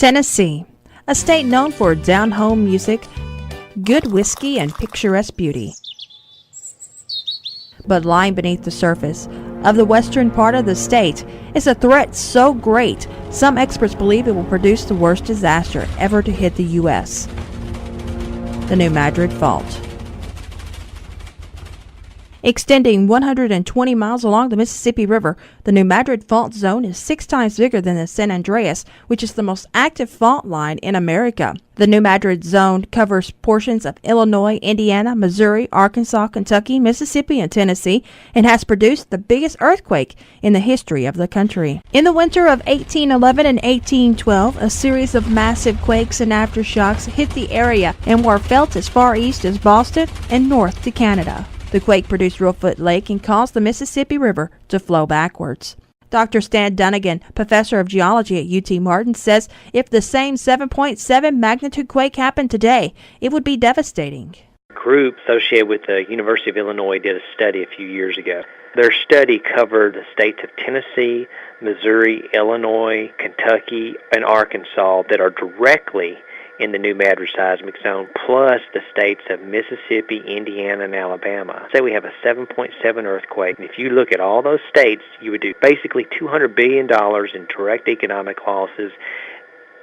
Tennessee, a state known for down-home music, good whiskey, and picturesque beauty. But lying beneath the surface of the western part of the state is a threat so great, some experts believe it will produce the worst disaster ever to hit the U.S. The New Madrid Fault. Extending 120 miles along the Mississippi River, the New Madrid Fault Zone is 6 times bigger than the San Andreas, which is the most active fault line in America. The New Madrid Zone covers portions of Illinois, Indiana, Missouri, Arkansas, Kentucky, Mississippi, and Tennessee, and has produced the biggest earthquake in the history of the country. In the winter of 1811 and 1812, a series of massive quakes and aftershocks hit the area and were felt as far east as Boston and north to Canada. The quake produced Reelfoot Lake and caused the Mississippi River to flow backwards. Dr. Stan Dunnigan, professor of geology at UT Martin, says if the same 7.7 magnitude quake happened today, it would be devastating. A group associated with the University of Illinois did a study a few years ago. Their study covered the states of Tennessee, Missouri, Illinois, Kentucky, and Arkansas that are directly in the New Madrid seismic zone, plus the states of Mississippi, Indiana, and Alabama. Say we have a 7.7 earthquake, and if you look at all those states, you would do basically $200 billion in direct economic losses,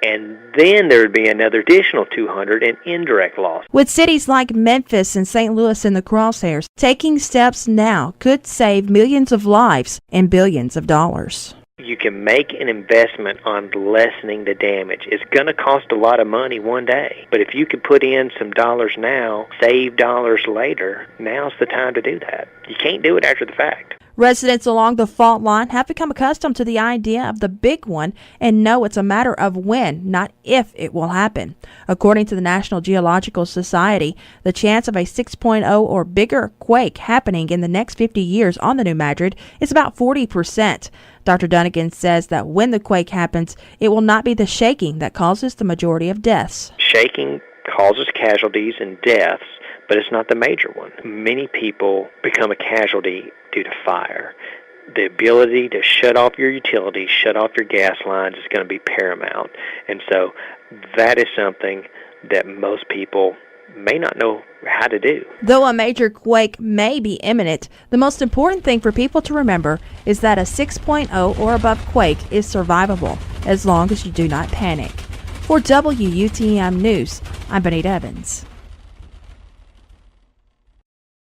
and then there would be another additional 200 in indirect loss. With cities like Memphis and St. Louis in the crosshairs, taking steps now could save millions of lives and billions of dollars. You can make an investment on lessening the damage. It's going to cost a lot of money one day, but if you can put in some dollars now, save dollars later, now's the time to do that. You can't do it after the fact. Residents along the fault line have become accustomed to the idea of the big one and know it's a matter of when, not if, it will happen. According to the National Geological Society, the chance of a 6.0 or bigger quake happening in the next 50 years on the New Madrid is about 40%. Dr. Dunnigan says that when the quake happens, it will not be the shaking that causes the majority of deaths. Shaking causes casualties and deaths, but it's not the major one. Many people become a casualty due to fire. The ability to shut off your utilities, shut off your gas lines is going to be paramount. And so that is something that most people may not know how to do. Though a major quake may be imminent, the most important thing for people to remember is that a 6.0 or above quake is survivable as long as you do not panic. For WUTM News, I'm Benita Evans.